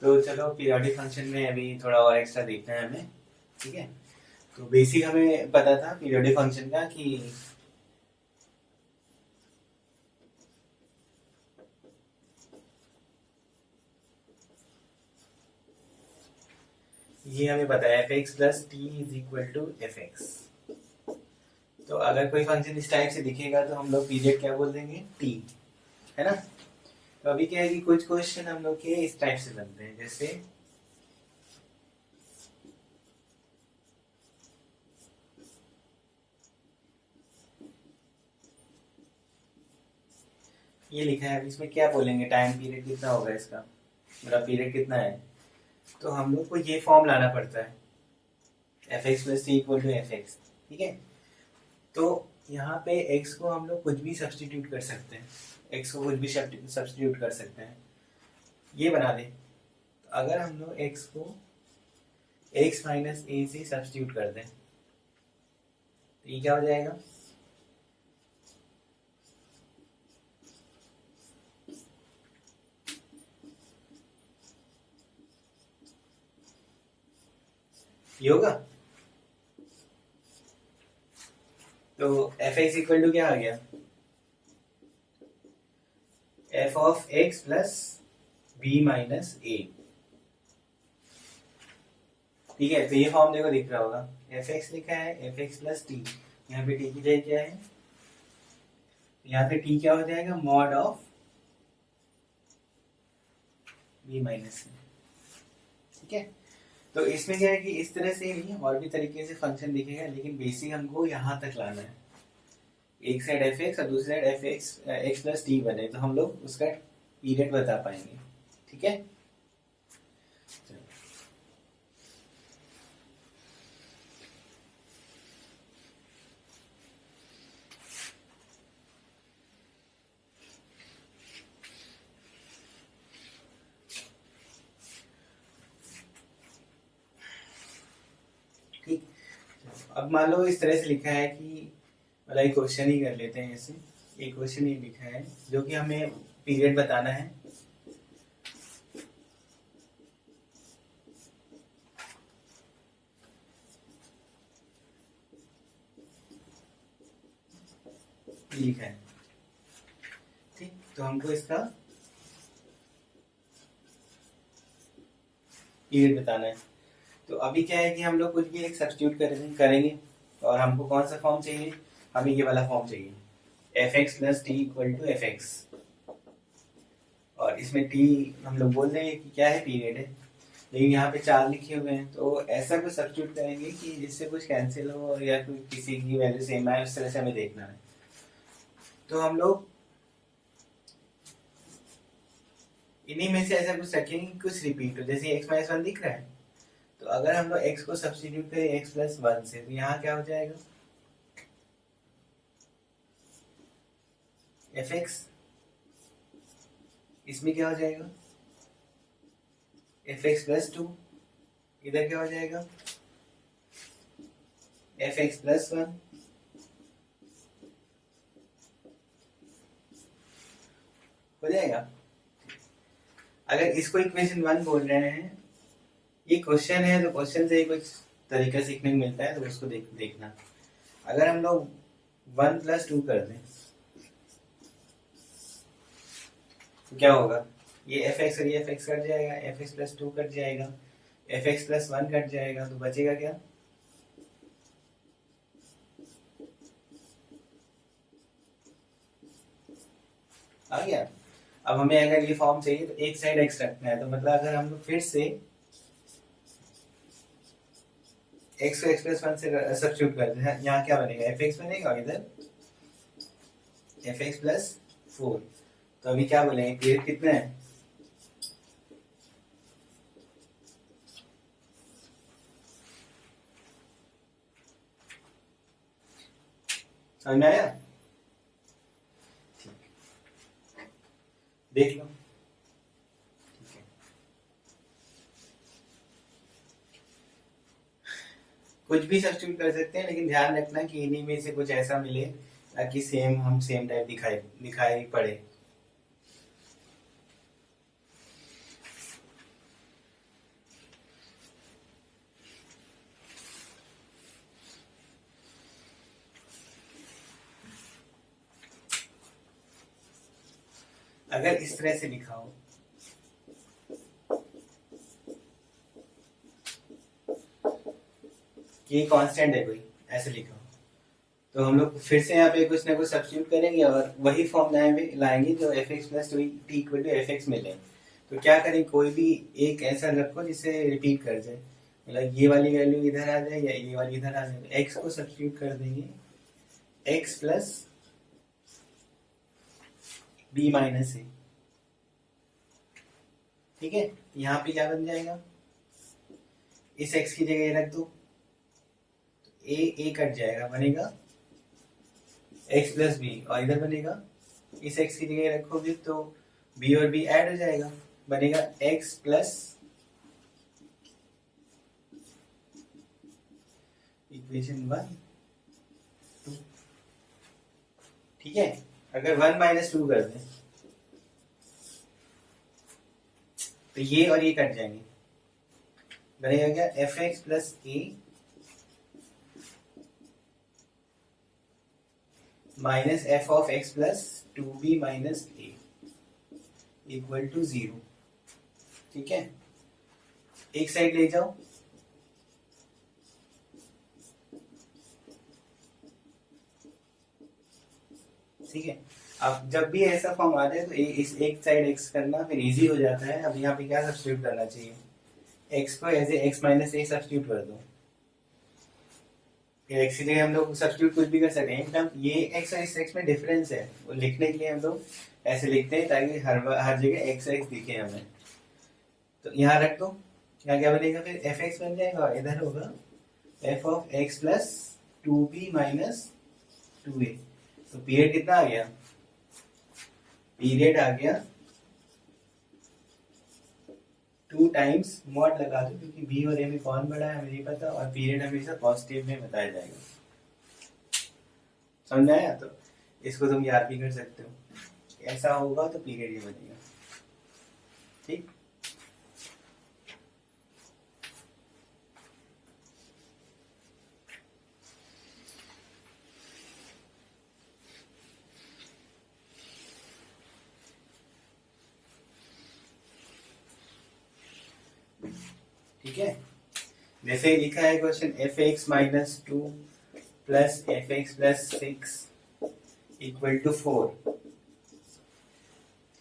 तो चलो periodic function में अभी थोड़ा और एक्स्ट्रा देखना है हमें, ठीक है। तो बेसिक हमें पता था पीरियोडिक फंक्शन का कि ये हमें पता है f(x + t) = f(x). तो अगर कोई फंक्शन इस टाइप से दिखेगा तो हम लोग पीरियड क्या बोल देंगे, t, है ना। तो अभी क्या है कि कुछ क्वेश्चन हम लोग के इस टाइप से बनते हैं, जैसे ये लिखा है, अब इसमें क्या बोलेंगे, टाइम पीरियड कितना होगा इसका, मतलब पीरियड कितना है। तो हम लोग को ये फॉर्म लाना पड़ता है f(x + t) = f(x), ठीक है। तो यहाँ पे x को हम लोग कुछ भी सब्सटीट्यूट कर सकते हैं, x को कुछ भी सब्सटीट्यूट कर सकते हैं, ये बना दे। तो अगर हम लोग x को x - a से सब्सटीट्यूट कर दें तो ये क्या हो जाएगा, ये होगा। तो f(x) = क्या आ गया, f(x + b - a), ठीक है। तो ये फॉर्म देखो दिख रहा होगा, f(x) लिखा है, f(x + t), यहाँ पे t की जगह क्या है, यहाँ पे t क्या हो जाएगा, mod ऑफ b - a, ठीक है। तो इसमें क्या है कि इस तरह से नहीं, और भी तरीके से फंक्शन दिखेगा, लेकिन बेसिक हमको यहाँ तक लाना है, एक साइड f(x) और दूसरी साइड f(x + t) बने तो हम लोग उसका पीरियड बता पाएंगे, ठीक है। ठीक, अब मान लो इस तरह से लिखा है कि, मतलब एक क्वेश्चन ही कर लेते हैं ऐसे, एक क्वेश्चन ही लिखा है जो कि हमें पीरियड बताना है। लिखा है, ठीक। तो हमको इसका पीरियड बताना है। तो अभी क्या है कि हम लोग कुछ भी एक सब्स्टिट्यूट करेंगे, और हमको कौन सा फॉर्म चाहिए, हमें ये वाला फॉर्म चाहिए, f(x + t) = f(x), और इसमें t हम लोग बोल देंगे कि क्या है, पीरियड है, लेकिन यहाँ पे 4 लिखे हुए हैं, तो ऐसा कुछ सब्स्टिट्यूट करेंगे कि जिससे कुछ कैंसिल हो या कोई किसी की वैल्यू सेम आए, उस तरह से हमें देखना है। तो हम लोग इन्हीं में से ऐसा कुछ रखेंगे कुछ रिपीट हो, जैसे x - 1 दिख रहा है, तो अगर हम लोग x को सब्स्टिट्यूट करें x + 1 से, तो यहाँ क्या हो जाएगा, f(x), इसमें क्या हो जाएगा, f(x + 2), इधर क्या हो जाएगा, f(x + 1), हो जाएगा। अगर इसको इक्वेशन 1 बोल रहे हैं, ये क्वेश्चन है, तो क्वेश्चन से ही कुछ तरीका सीखने को मिलता है, तो उसको देखना। अगर हम लोग 1 + 2 कर दें तो क्या होगा, ये f(x) और ये f(x) कट जाएगा, f(x + 2) कट जाएगा, f(x + 1) कट जाएगा, तो बचेगा क्या, आ गया। अब हमें अगर ये फॉर्म चाहिए तो एक साइड x रखना है, तो मतलब अगर हम लोग फिर से x को x + 1 से सब्स्टिट्यूट कर दें, यहाँ क्या बनेगा, f(x) बनेगा, इधर f(x + 4), तो अभी क्या बोलेंगे, पीरियड कितना है, समझ में आया, देख लो, ठीक है। कुछ भी सब्स्टिट्यूट कर सकते हैं, लेकिन ध्यान रखना कि इन्हीं में से कुछ ऐसा मिले ताकि सेम टाइप दिखाई पड़े। अगर इस तरह से लिखा हो, कि ये कांस्टेंट है कोई, ऐसे लिखा हो, तो हम लोग फिर से यहाँ पे कुछ ना कुछ सब्स्टिट्यूट करेंगे और वही फॉर्म लाएंगे जो f x plus t equal to f x मिले। तो क्या करें, कोई भी एक ऐसा रखो जिसे रिपीट कर जाए, मतलब ये वाली वैल्यू इधर आ जाए या ये वाली इधर आ जाए। एक्स को सब्स्टिट्यूट कर देंगे एक्स प्लस बी माइनस ए, ठीक है। यहाँ पे क्या बन जाएगा, इस एक्स की जगह रख दो, ए कट जाएगा, बनेगा एक्स प्लस बी, और इधर बनेगा इस एक्स की जगह रखोगे तो बी और बी ऐड हो जाएगा, बनेगा एक्स प्लस इक्वेशन 1 2, ठीक है। अगर 1 माइनस 2 कर दें तो ये और ये कट जाएंगे, बनेगा क्या, f x plus a minus f of x plus 2b minus a equal to 0, ठीक है। एक साइड ले जाओ, ठीक है। अब जब भी ऐसा फॉर्म आ जाए तो इस एक साइड एक्स करना फिर इजी हो जाता है। अब यहाँ पे क्या सब्स्टिट्यूट करना चाहिए, एक्स को as a x minus a substitute कर दो, फिर एक्स की जगह हम लोग सब्स्टिट्यूट कुछ भी कर सकते हैं। मतलब ये एक्स और इस एक्स में डिफरेंस है, वो लिखने के लिए हम लोग ऐसे लिखते हैं ताकि हर जगह एक्स एक्स दिखे हमें। तो यहाँ रख दो, यहाँ क्या बनेगा, फिर एफ एक्स बन जाएगा, इधर होगा F of x plus 2b minus 2a। तो पीरियड कितना आ गया, पीरियड आ गया 2 टाइम्स मॉड लगा दो, क्योंकि बी और ए में कौन बड़ा है हमें नहीं पता, और पीरियड हमेशा पॉजिटिव में बताया जाएगा। समझ आया, तो इसको तुम याद भी कर सकते हो, ऐसा होगा तो पीरियड ये बनेगा, ठीक। ठीक है, जैसे ही लिखा है question, f x minus 2 plus f x plus 6 equal to 4,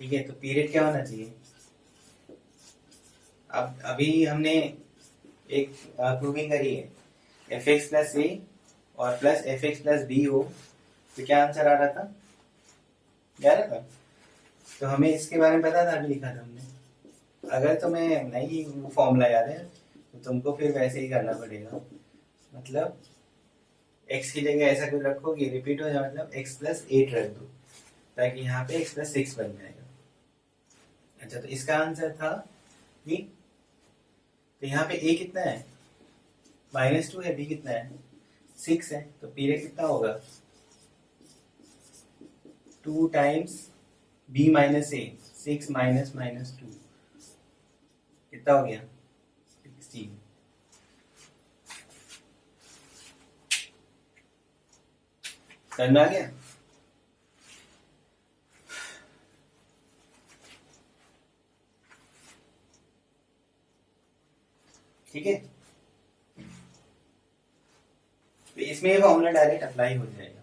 ठीक है। तो पीरियड क्या होना चाहिए, अब अभी हमने एक प्रूविंग करी है, एफ एक्स प्लस ए और plus f x plus b हो तो क्या आंसर आ रहा था, क्या आ रहा था। तो हमें इसके बारे में पता था, अभी लिखा था हमने। अगर तुम्हें नहीं फॉर्मूला याद है तो तुमको फिर वैसे ही करना पड़ेगा, मतलब x की जगह ऐसा कुछ रखो कि रिपीट हो जाए, मतलब x प्लस 8 रख दो ताकि यहाँ पे x प्लस 6 बन जाएगा। अच्छा, तो इसका आंसर था b। तो यहाँ पे a कितना है, -2 है, b कितना है 6 है, तो पीरियड कितना होगा 2 टाइम्स b माइनस ए, 6 माइनस -2 कितना हो गया 16। समझ में आ गया, ठीक है। तो इसमें ये फॉर्मूला डायरेक्ट अप्लाई हो जाएगा।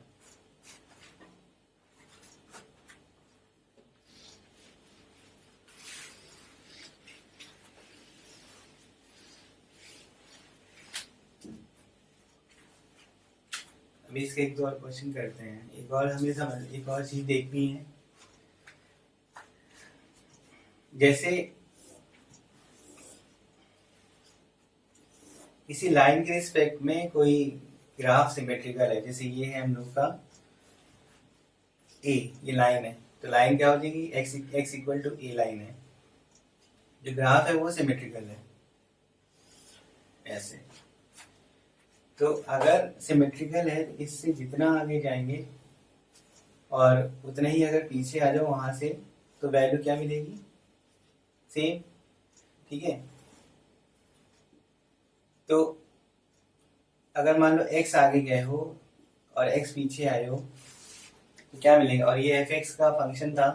अभी इसके एक दो और क्वेश्चन करते हैं, एक और हमें समझ, एक और चीज देखनी है। जैसे किसी लाइन के रिस्पेक्ट में कोई ग्राफ सिमेट्रिकल है, जैसे ये है हम लोग का ए, ये लाइन है, तो लाइन क्या हो जाएगी, x equal to a line है, जो ग्राफ है वो सिमेट्रिकल है ऐसे। तो अगर सिमेट्रिकल है तो इससे जितना आगे जाएंगे और उतने ही अगर पीछे आ जाओ वहां से, तो वैल्यू क्या मिलेगी, सेम, ठीक है। तो अगर मान लो x आगे गए हो और x पीछे आए हो तो क्या मिलेगा, और ये एफ एक्स का फंक्शन था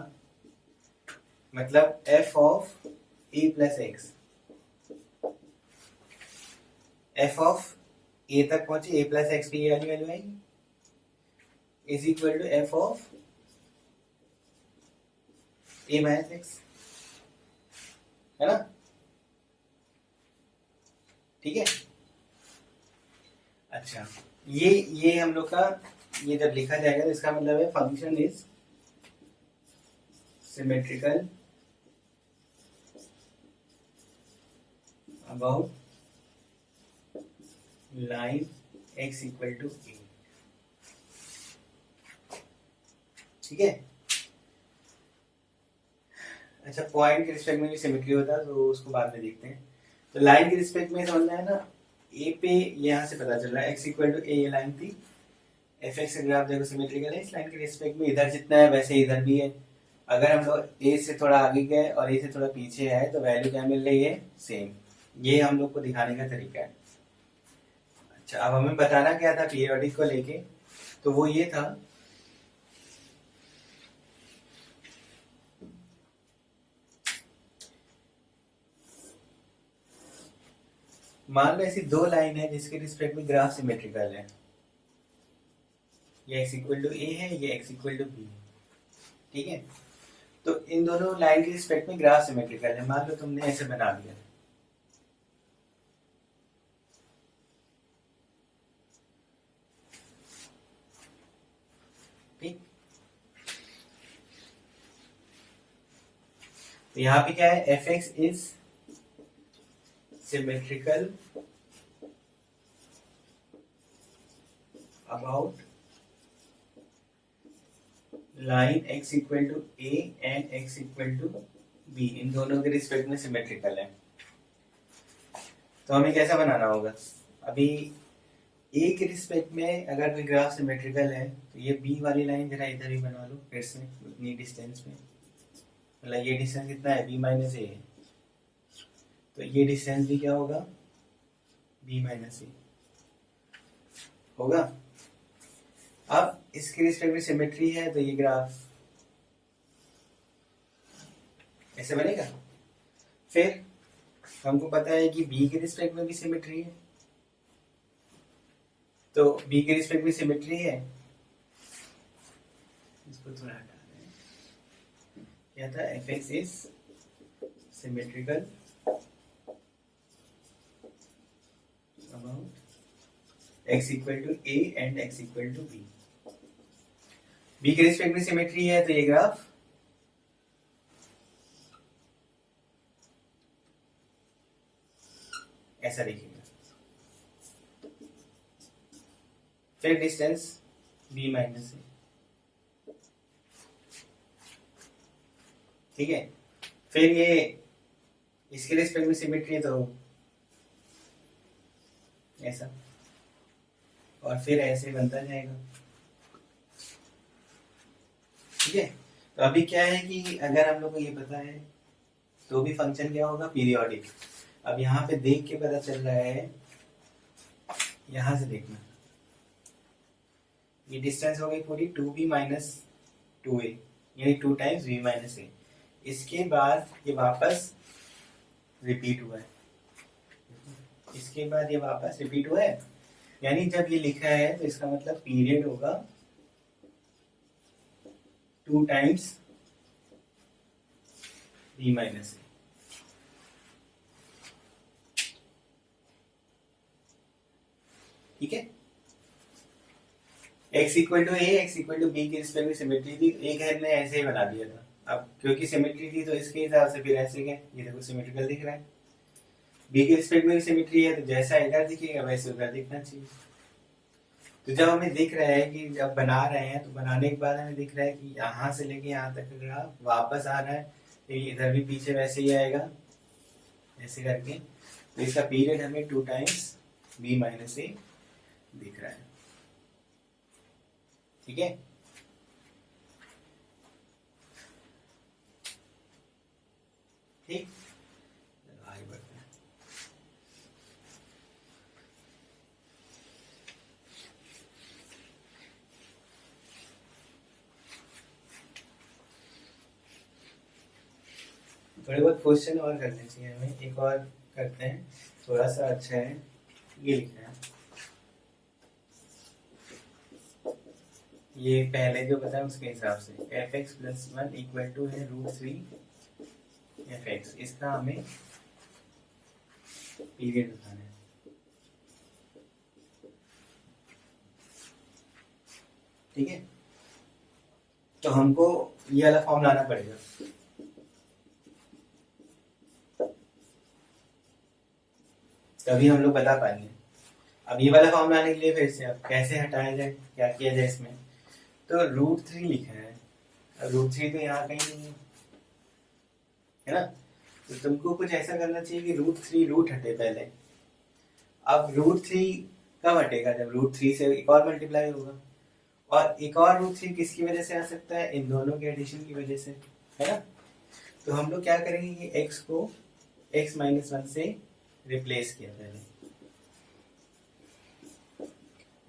मतलब f of a plus x, f of a तक पहुंचे, ए प्लस एक्स की वाली वैल्यू आएगी, is equal to f of a minus x, है ना? ठीक है। अच्छा, ये हम लोग का, ये जब लिखा जाएगा तो इसका मतलब है function is symmetrical about line x equal to a. ठीक है। अच्छा, पॉइंट के रिस्पेक्ट में भी सिमेट्री होता है तो उसको बाद में देखते हैं। तो लाइन के रिस्पेक्ट में समझना है ना, ए पे यहाँ से पता चल रहा है x इक्वल टू ए, ये लाइन थी, एफ एक्स का ग्राफ देखो सिमेट्रिकल है, इस लाइन के रिस्पेक्ट में इधर जितना है वैसे इधर भी है। अगर हम लोग ए से थोड़ा आगे गए और ए से थोड़ा पीछे आए तो वैल्यू क्या मिल रही है? सेम। ये हम लोग को दिखाने का तरीका है। अच्छा, अब हमें बताना क्या था पीरियोडिक को लेके, तो वो ये था मान लो ऐसी दो लाइन है जिसके रिस्पेक्ट में ग्राफ सिमेट्रिकल है, ये x इक्वल टू ए है, ये x इक्वल टू बी है। ठीक है। तो इन दोनों लाइन के रिस्पेक्ट में ग्राफ सिमेट्रिकल है। मान लो तुमने ऐसे बना दिया, ठीक। तो यहाँ पे क्या है? F x is symmetrical about line x equal to a and x equal to b, इन दोनों के रिस्पेक्ट में सिमेट्रिकल है। तो हमें कैसा बनाना होगा? अभी ए के रिस्पेक्ट में अगर कोई ग्राफ सिमेट्रिकल है तो ये बी वाली लाइन जरा इधर ही बना लो फिर से, उतनी डिस्टेंस में, मतलब ये डिस्टेंस कितना है? बी माइनस ए है, तो ये डिस्टेंस भी क्या होगा? बी माइनस ए होगा। अब इसके रिस्पेक्ट में सिमेट्री है तो ये ग्राफ ऐसे बनेगा। फिर हमको पता है कि बी के रिस्पेक्ट में भी सिमेट्री है, तो बी के रिस्पेक्ट में सिमेट्री है, इसको थोड़ा हटा दें, क्या था? F x is symmetrical about x equal to a and x equal to b. B के रिस्पेक्ट में सिमेट्री है तो ये ग्राफ ऐसा दिखेगा। फिर डिस्टेंस b माइनस है, ठीक है। फिर ये इसके रिस्पेक्ट में सिमेट्री है तो ऐसा, और फिर ऐसे बनता जाएगा। ठीक है। तो अभी क्या है कि अगर हम लोग को ये पता है तो भी फंक्शन क्या होगा? पीरियोडिक। अब यहाँ पे देख के पता चल रहा है, यहां से देखना, ये डिस्टेंस हो गई पूरी 2b माइनस 2a, यानी 2 टाइम्स b माइनस a। इसके बाद ये वापस रिपीट हुआ है, इसके बाद ये वापस रिपीट हुआ है, यानी जब ये लिखा है तो इसका मतलब पीरियड होगा 2 टाइम्स b माइनस a। ठीक है। x equal to a, x equal to b की रिस्पेक्ट में सिमेट्री थी, एक है ने ऐसे ही बना दिया था। अब क्योंकि सिमेट्री थी तो इसके हिसाब से फिर ऐसे गए, ये देखो सिमेट्रिकल दिख रहा है। बी के रिस्पेक्ट में भी सिमेट्री है तो जैसा इधर दिखेगा वैसे उधर दिखना चाहिए। तो जब हमें दिख रहा है कि जब बना रहे हैं तो बनाने के बाद हमें दिख रहा है कि यहाँ से लेके यहाँ तक का ग्राफ वापस आ रहा है, तो इधर भी पीछे वैसे ही आएगा ऐसे करके। तो इसका पीरियड हमें 2 टाइम्स b माइनस ए दिख रहा है। ठीक है। ठीक, आगे बढ़ते हैं। थोड़े बहुत क्वेश्चन और करने चाहिए हमें, एक और करते हैं थोड़ा सा अच्छा है। ये लिखना है, ये पहले जो बताया उसके हिसाब से f x plus one equal to है √3 f(x), इसका हमें पीरियड बताना है। ठीक है, तो हमको ये वाला फॉर्म लाना पड़ेगा। तभी हम लोग बता पाएंगे। अब ये वाला फॉर्म लाने के लिए फिर से अब कैसे हटाया जाए, क्या किया जाए इसमें, तो √3 लिखा है। अब √3 तो यहाँ कहीं नहीं है ना, तो तुमको कुछ ऐसा करना चाहिए कि √3 रूट हटे पहले। अब √3 कब हटेगा, जब √3 से एक और मल्टीप्लाई होगा, और एक और √3 किसकी वजह से आ सकता है, इन दोनों के एडिशन की वजह से, है ना। तो हम लोग क्या करेंगे कि x को x - 1 से रिप्लेस किया पहले,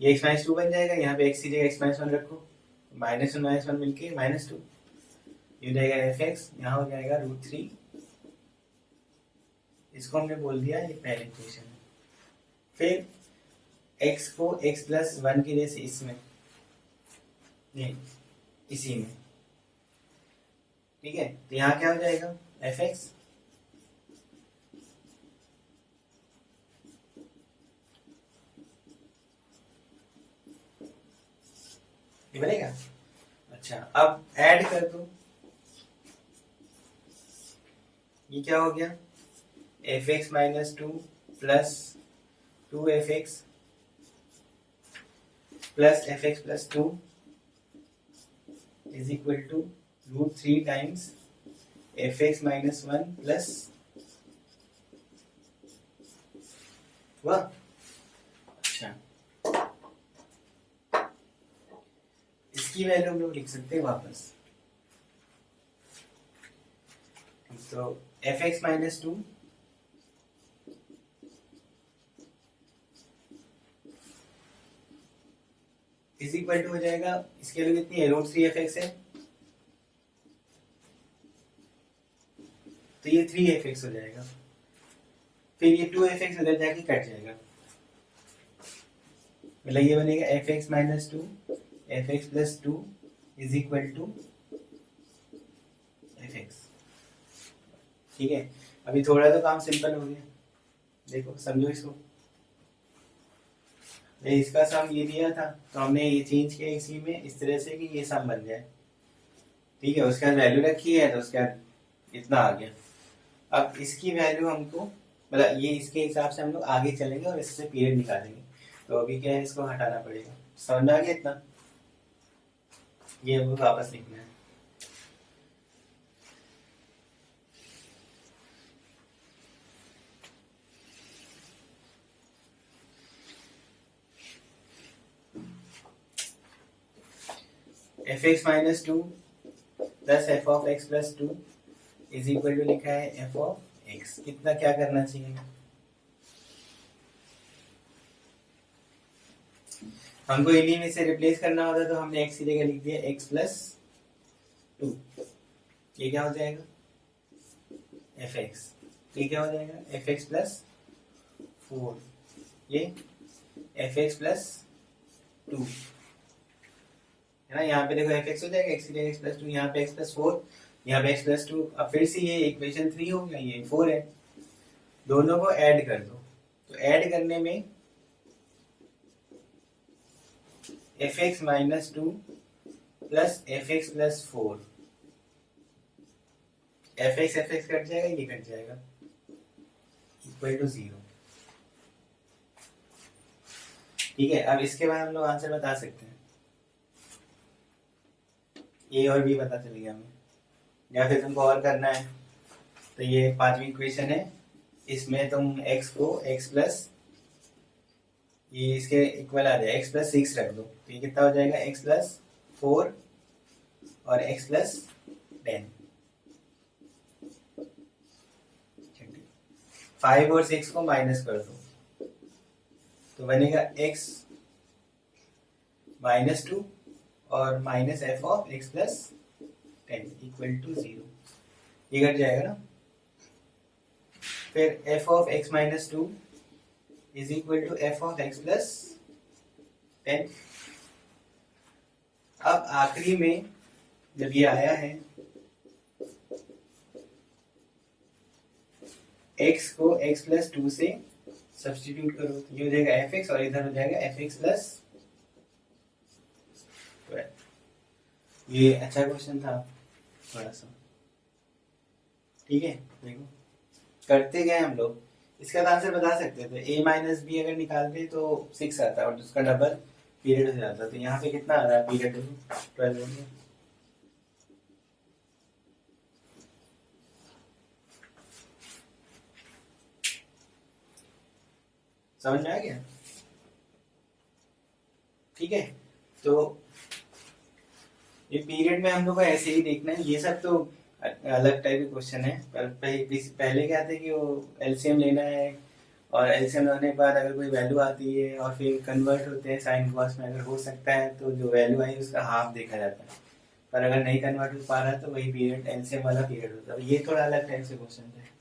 ये x - 2 बन जाएगा। यहाँ पे x की जगह x - 1 रखो, -1 मिलके -2, ये हो जाएगा f(x), यहाँ हो जाएगा √3। इसको हमने बोल दिया ये पहले इक्वेशन है। फिर x को x + 1 की जैसे इसमें, नहीं इसी में, ठीक है। तो यहाँ क्या हो जाएगा f(x), ये बनेगा। अच्छा, अब ऐड कर दो, ये क्या हो गया, f(x - 2 + 2f(x) + f(x + 2) is equal to √3 times f(x - 1 plus हुआ। अच्छा, इसकी वैल्यू हम लोग लिख सकते हैं वापस, तो f(x - 2) इज इक्वल टू हो जाएगा, इसकी वैल्यू कितनी है, √3f(x) है, तो ये 3f(x) हो जाएगा। फिर ये 2f(x) उधर जाके कट जाएगा, मतलब ये बनेगा f(x - 2 f(x + 2) is equal to f(x). ठीक है, अभी थोड़ा तो काम सिंपल हो गया, देखो समझो इसको। इसका सम ये दिया था, तो हमने ये चेंज किया इसी में इस तरह से कि ये सम बन जाए, ठीक है। उसके बाद वैल्यू रखी है, तो उसके बाद इतना आ गया। अब इसकी वैल्यू हमको, मतलब ये इसके हिसाब से हम लोग आगे चलेंगे और इससे पीरियड निकालेंगे। तो अभी क्या है, इसको हटाना पड़ेगा। समझ में आ गया इतना, ये हमको वापस लिखना है। f(x - 2 + f(x + 2) is equal to लिखा है f(x). कितना क्या करना चाहिए, हमको इन्हीं में से रिप्लेस करना होता, तो हमने x की जगह लिख दिया x + 2। ये क्या हो जाएगा f(x), ये क्या हो जाएगा f(x + 4), ये f(x + 2 है ना। यहाँ पे देखो f(x) हो जाएगा, x की जगह x + 2, यहाँ पे x + 4, यहाँ पे x + 2। अब फिर से ये इक्वेशन 3 हो गया, ये 4 है, दोनों को ऐड कर दो। तो ऐड करने में f(x - 2 + f(x + 4), f(x) कट जाएगा, ये कट जाएगा, इक्वल टू 0। ठीक है, अब इसके बाद हम लोग आंसर बता सकते हैं, ए और बी पता चल गया हमें। या फिर तुमको और करना है, तो ये 5वीं इक्वेशन है, इसमें तुम x को x प्लस, ये इसके इक्वल आ जाए x + 6 रख दो, तो ये कितना हो जाएगा x + 4 और x + 10। 5 और 6 को माइनस कर दो, तो बनेगा x - 2 और -f(x + 10) इक्वल टू 0। ये कट जाएगा ना, फिर f of x minus two is equal to f of x plus 10। अब आखिरी में जब ये आया है x को x प्लस टू से सब्सटीट्यूट करो तो ये हो जाएगा एफ एक्स और इधर हो जाएगा एफ एक्स प्लस 12। ये अच्छा क्वेश्चन था थोड़ा सा, ठीक है। देखो करते गए हम लोग, इसका आंसर बता सकते थे। a माइनस बी अगर निकालते तो 6 आता और उसका डबल पीरियड हो जाता। तो यहाँ पे कितना आ रहा है पीरियड? 12 हो गया। समझ में आ गया? ठीक है। तो ये पीरियड में हम लोग को ऐसे ही देखना है। ये सब तो अलग टाइप के क्वेश्चन है, पर पहले क्या थे कि वो एलसीएम लेना है और एलसीएम लेने के बाद अगर कोई वैल्यू आती है और फिर कन्वर्ट होते हैं साइन कॉस में, अगर हो सकता है तो जो वैल्यू आई उसका हाफ देखा जाता है, पर अगर नहीं कन्वर्ट हो पा रहा तो वही पीरियड एलसीएम वाला पीरियड होता है। ये थोड़ा अलग टाइप से क्वेश्चन है।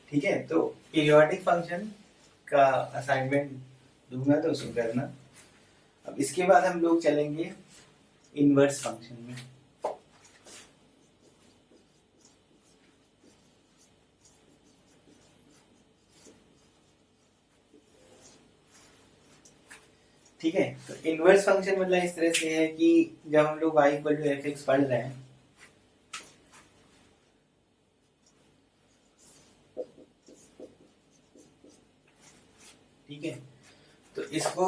ठीक है। तो पीरियोडिक फंक्शन का असाइनमेंट दूंगा तो उसको करना। अब इसके बाद हम लोग चलेंगे इनवर्स फंक्शन में। ठीक है। तो इनवर्स फंक्शन मतलब इस तरह से है कि जब हम लोग y equal to f x पढ़ रहे हैं, ठीक है, तो इसको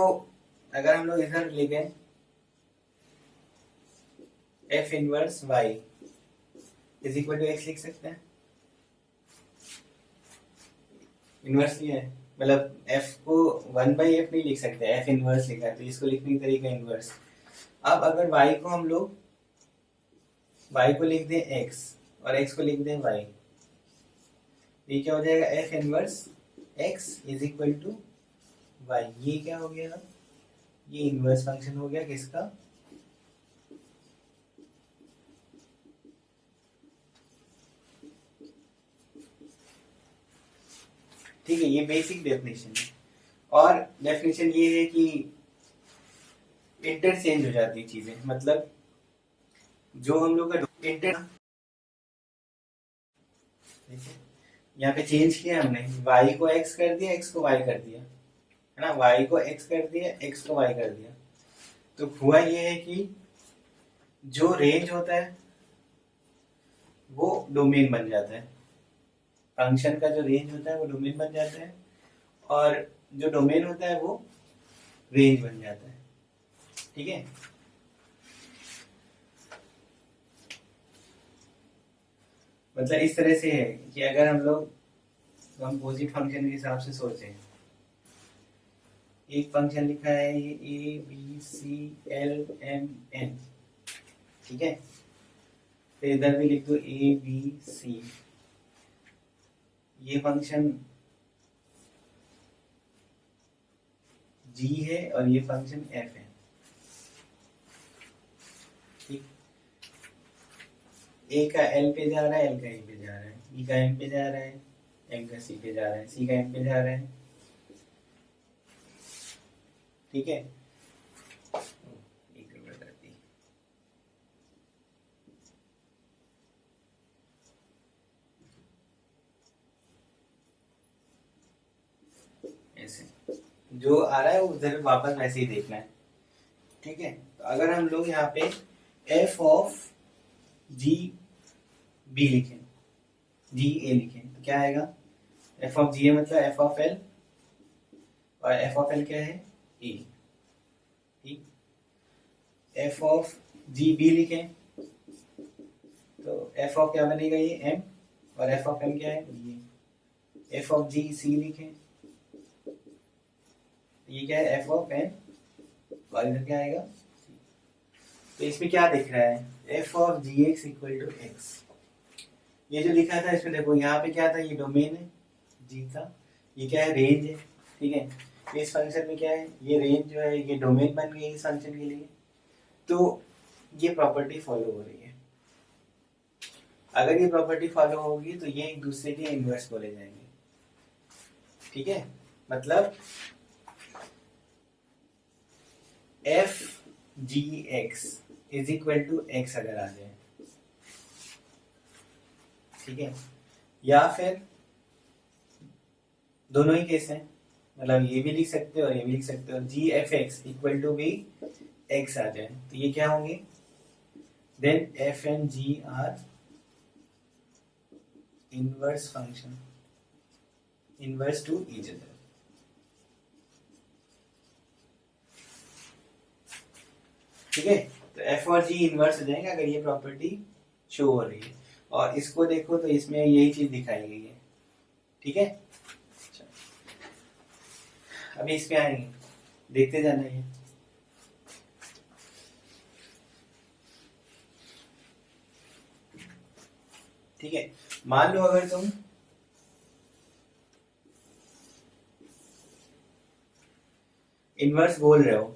अगर हम लोग इधर लिखें f inverse y is equal to x लिख सकते हैं। इनवर्स लिया है मतलब f को 1/f नहीं लिख सकते, f इनवर्स लिखा है तो इसको लिखने का तरीका इनवर्स। अब अगर y को हम लोग y को लिख दें x और x को लिख दें y, ये क्या हो जाएगा? f inverse x is equal to y। ये क्या हो गया? ये इनवर्स फंक्शन हो गया किसका? ठीक है। ये बेसिक डेफिनेशन है। और डेफिनेशन ये है कि इंटरचेंज हो जाती चीजें, मतलब जो हम लोग का इंटर यहाँ पे चेंज किया हमने, y को x कर दिया, x को y कर दिया, है ना। y को x कर दिया, x को y कर दिया। तो हुआ ये है कि जो रेंज होता है वो डोमेन बन जाता है। फंक्शन का जो रेंज होता है वो डोमेन बन जाता है और जो डोमेन होता है वो रेंज बन जाता है। ठीक है। मतलब इस तरह से है कि अगर हम लोग कंपोजिट फंक्शन के हिसाब से सोचें, एक फंक्शन लिखा है ये a b c l m n, ठीक है, तो इधर भी लिख दो ए बी सी। ये फंक्शन जी है और ये फंक्शन एफ है। ठीक, ए का एल पे जा रहा है, एल का ए पे जा रहा है, बी का एम पे जा रहा है, एम का सी पे जा रहा है, सी का एम पे जा रहा है। ठीक है। ऐसे जो आ रहा है वो उधर वापस वैसे ही देखना है। ठीक है। तो अगर हम लोग यहाँ पे एफ ऑफ जी बी लिखें, जी ए लिखें, तो क्या आएगा? एफ ऑफ जी ए मतलब एफ ऑफ एल, और एफ ऑफ एल क्या है? ए। ठीक। एफ ऑफ जी बी लिखें तो एफ ऑफ क्या बनेगा? ये एम, और एफ ऑफ एम क्या है? ये। एफ ऑफ जी सी लिखें, ये क्या है? एफ ऑफ एन, और इधर क्या आएगा? तो इसमें क्या दिख रहा है? F of g x equal to x. ये जो लिखा था इसमें देखो, यहाँ पे क्या था, ये डोमेन है जी का, ये क्या है, रेंज है, ठीक है। इस फंक्शन में क्या है, ये रेंज जो है ये डोमेन बन गई इस फंक्शन के लिए। तो ये प्रॉपर्टी फॉलो हो रही है। अगर ये प्रॉपर्टी फॉलो होगी तो ये एक दूसरे के इनवर्स बोले जाएंगे, ठीक है। मतलब f g x is equal to x अगर आ जाए, ठीक है, या फिर दोनों ही केस हैं, मतलब ये भी लिख सकते हो और ये भी लिख सकते हो, g f x equal to भी एक्स आ जाए, तो ये क्या होंगे, then f and g are inverse function, inverse to each other. ठीक है, तो एफ और जी इनवर्स हो जाएंगे अगर ये प्रॉपर्टी शो हो रही है। और इसको देखो तो इसमें यही चीज दिखाई गई है, ठीक है। अभी इस पे आएंगे, देखते जाना है। ठीक है, मान लो अगर तुम इनवर्स बोल रहे हो,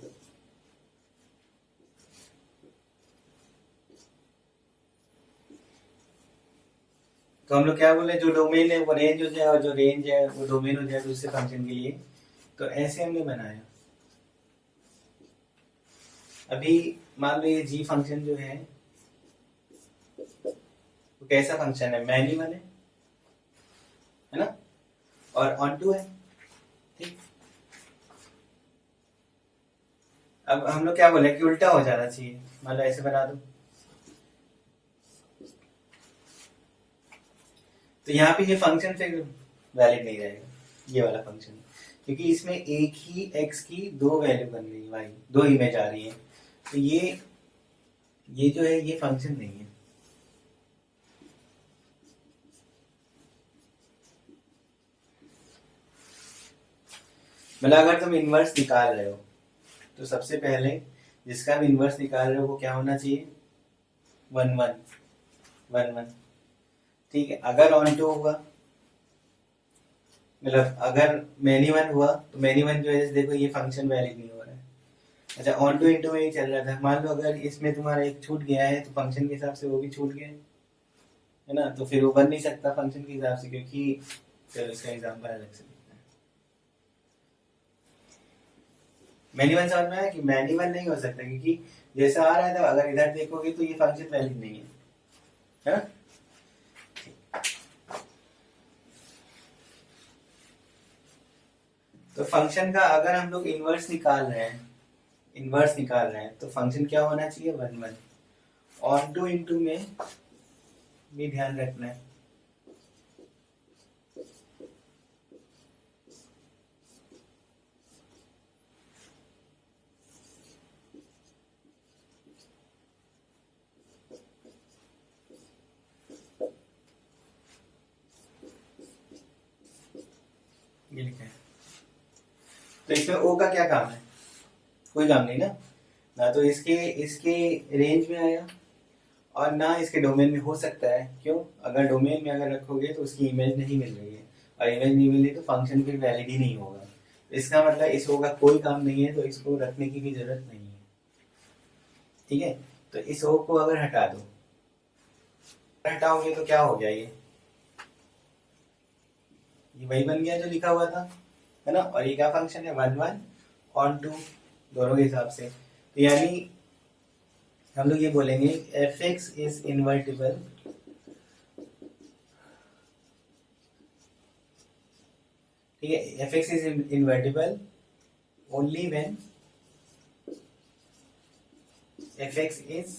तो हम लोग क्या बोले, जो डोमेन है वो रेंज हो जाए और जो रेंज है वो डोमेन हो जाए दूसरे फंक्शन के लिए। तो ऐसे हमने बनाया। अभी मान लो ये जी फंक्शन जो है वो कैसा फंक्शन है, मैनी वन है ना, और ऑन टू है, ठीक। अब हम लोग क्या बोले कि उल्टा हो जाना चाहिए, मान लो ऐसे बना दो, तो यहाँ पे ये फंक्शन फिर वैलिड नहीं रहेगा, ये वाला फंक्शन, क्योंकि इसमें एक ही x की दो वैल्यू बन रही है भाई, दो इमेज आ रही है, तो ये जो है ये फंक्शन नहीं है। मतलब अगर तुम इनवर्स निकाल रहे हो तो सबसे पहले जिसका भी इनवर्स निकाल रहे हो वो क्या होना चाहिए, 1 1 ठीक है। अगर ऑन टू हुआ, मतलब अगर मैनी वन हुआ तो मैनी वन जो है देखो ये फंक्शन वैलिड नहीं हो रहा है। अच्छा, ऑन टू इंटू में ही चल रहा था, मान लो अगर इसमें तुम्हारा एक छूट गया है तो फंक्शन के हिसाब से वो भी छूट गया है ना, तो फिर वो बन नहीं सकता फंक्शन के हिसाब से, क्योंकि चलो इसका एग्जाम्पल अलग से देखते हैं। मैनी वन समझ में आया कि मैनी वन नहीं हो सकता, क्योंकि जैसा आ रहा था अगर इधर देखोगे तो ये फंक्शन वैलिड नहीं है ना। तो फंक्शन का अगर हम लोग इनवर्स निकाल रहे हैं तो फंक्शन क्या होना चाहिए, 1 1। ऑन टू इंटू में भी ध्यान रखना है। ये लिखा है, तो इसमें ओ का क्या काम है, कोई काम नहीं ना तो इसके इसके रेंज में आया और ना इसके डोमेन में हो सकता है। क्यों, अगर डोमेन में अगर रखोगे तो उसकी इमेज नहीं मिल रही है, और इमेज नहीं मिल रही तो फंक्शन फिर वैलिड ही नहीं होगा। इसका मतलब इस ओ का कोई काम नहीं है, तो इसको रखने की भी जरूरत नहीं है, ठीक है। तो इस ओ को अगर हटा दो, हटाओगे तो क्या हो गया, ये वही बन गया जो लिखा हुआ था, है ना। और ये क्या फंक्शन है, 1 1 ऑन टू, दोनों के हिसाब से। तो यानी हम लोग ये बोलेंगे एफ एक्स इज इनवर्टिबल, ठीक है, f x is invertible only when f x is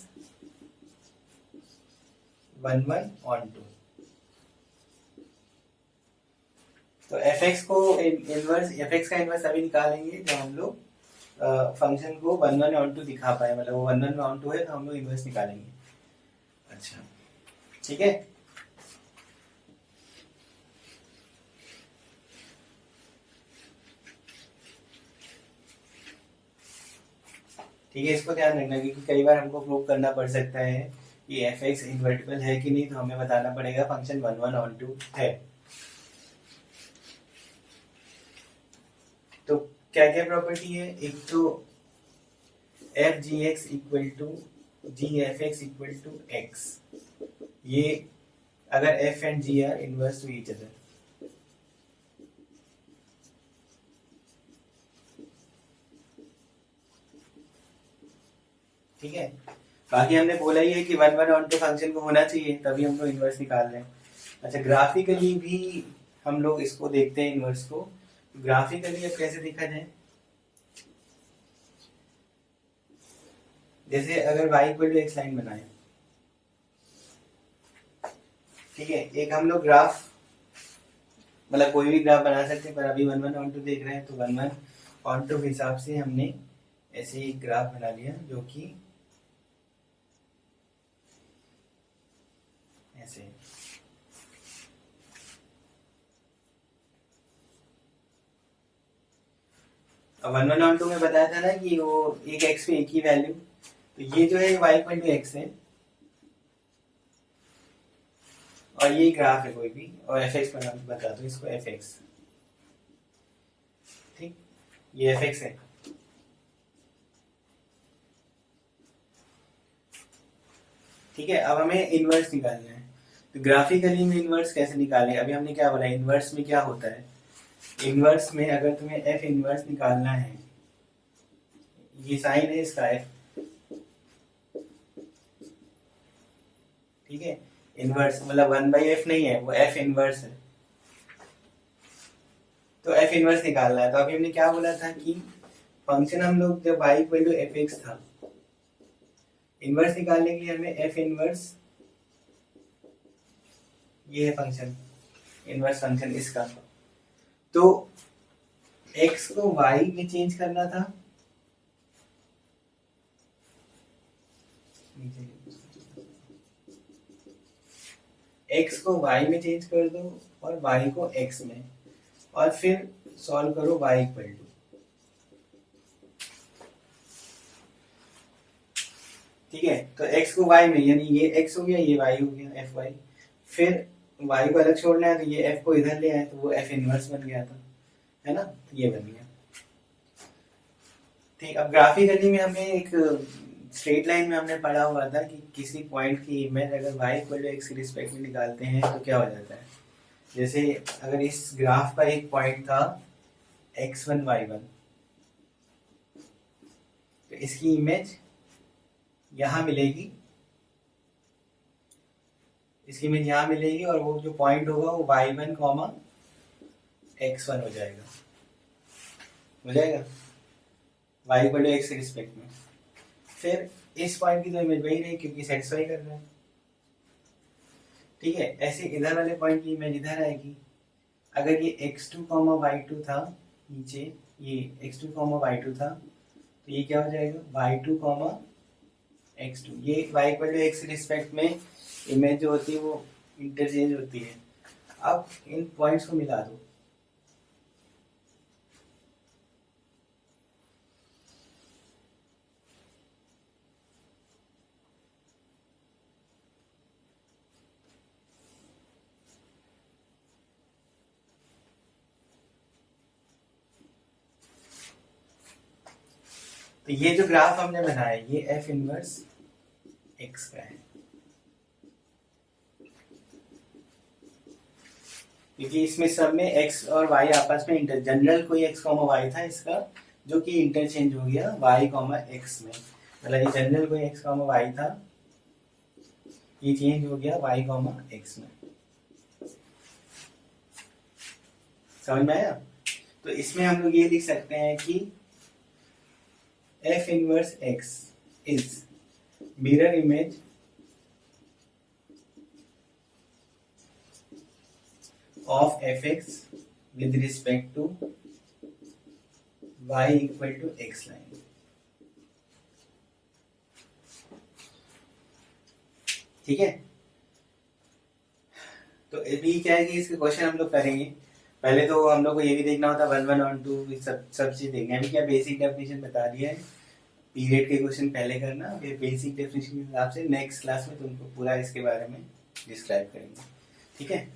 1 1 onto. तो एफ एक्स को इनवर्स, एफ एक्स का इनवर्स अभी निकालेंगे जब हम लोग फंक्शन को 1 1 ऑन टू दिखा पाए, मतलब वो 1 1 ऑन टू है तो हम लोग इनवर्स निकालेंगे। अच्छा, ठीक है। ठीक है, इसको ध्यान रखना क्योंकि कई बार हमको प्रूव करना पड़ सकता है कि एफ एक्स इन्वर्टिबल है कि नहीं, तो हमें बताना पड़ेगा फंक्शन 1 1 ऑन 2 है। तो क्या क्या प्रॉपर्टी है, एक तो f g x equal to g f x equal to x, ये अगर f and g are inverse to each other. ठीक है, बाकी हमने बोला ही है कि 1 1 ऑन टू फंक्शन को होना चाहिए, तभी हम लोग इनवर्स निकाल रहे हैं। अच्छा, ग्राफिकली भी हम लोग इसको देखते हैं इनवर्स को। ग्राफिकली अब कैसे देखा जाए, जैसे अगर y equal to x line बनाए, ठीक है, एक हम लोग ग्राफ मतलब कोई भी ग्राफ बना सकते हैं, पर अभी 1 1 ऑन टू देख रहे हैं, तो 1 1 ऑन टू के हिसाब से हमने ऐसे ही ग्राफ बना लिया जो कि ऐसे। अब 1 1 ऑन टू में बताया था ना कि वो एक एक्स पे एक ही वैल्यू, तो ये जो है y इक्वल टू एक्स है और ये ग्राफ है कोई भी, और एफ एक्स बता दो इसको एफ एक्स। ठीक, ये एफ एक्स है। ठीक है, अब हमें इनवर्स निकालना है। तो ग्राफिकली में इनवर्स कैसे निकालें, अभी हमने क्या बोला, इनवर्स में क्या होता है, इनवर्स में अगर तुम्हें एफ इनवर्स निकालना है, ये साइन है इसका एफ, ठीक है, इनवर्स मतलब 1/f नहीं है, वो एफ इनवर्स है। तो एफ इनवर्स निकालना है, तो अभी हमने क्या बोला था कि फंक्शन हम लोग जब y equal to f x था, इनवर्स निकालने के लिए हमें एफ इनवर्स, ये है फंक्शन, इनवर्स फंक्शन इसका, तो x को y में चेंज करना था, x को y में चेंज कर दो और y को x में, और फिर सॉल्व करो y इक्वल टू, ठीक है, तो x को y में, यानी ये x हो गया, ये y हो गया, एफ वाई, फिर y को अलग छोड़ना है, तो ये f को इधर ले आए, तो वो f इनवर्स बन गया था, है ना, ये बन गया। ठीक, अब ग्राफिकली में हमें एक स्ट्रेट लाइन में हमने पढ़ा हुआ था कि किसी पॉइंट की इमेज अगर y इक्वल टू एक्स के रिस्पेक्ट में निकालते हैं तो क्या हो जाता है, जैसे अगर इस ग्राफ का एक पॉइंट था x1 y1, तो इसकी इमेज यहां मिलेगी, इसकी इमेज यहां मिलेगी, और वो जो पॉइंट होगा वो y1 x1 हो जाएगा, y इक्वल टू एक्स के रिस्पेक्ट में। फिर इस पॉइंट की तो इमेज वही रही क्योंकि सेटिस्फाई कर रहा है, ठीक है, ऐसे इधर वाले पॉइंट की इमेज इधर आएगी। अगर ये x2 y2 था, नीचे ये x2 y2 था, तो ये क्या हो जाएगा y2 x2, ये y equal to x respect में इमेज जो होती है वो इंटरचेंज होती है। अब इन पॉइंट्स को मिला दो, तो ये जो ग्राफ हमने बनाया ये एफ इनवर्स एक्स का है, क्योंकि इसमें सब में x और y आपस में जनरल कोई x, y था इसका, जो कि इंटरचेंज हो गया y, x में, मतलब ये जनरल कोई x, y था, ये चेंज हो गया y, x में। समझ में आया? तो इसमें हम लोग ये लिख सकते हैं कि f inverse x is mirror image of fx with respect to y equal to x line। ठीक है, तो अभी क्या है कि इसके क्वेश्चन हम लोग करेंगे। पहले तो हम लोग को ये भी देखना होता 1 1 ऑन 2 सब चीज देखना है। अभी क्या बेसिक डेफिनेशन बता दिया है, पीरियड के क्वेश्चन पहले करना, फिर बेसिक डेफिनेशन के हिसाब से नेक्स्ट क्लास में तुमको पूरा इसके बारे में डिस्क्राइब करेंगे, ठीक है।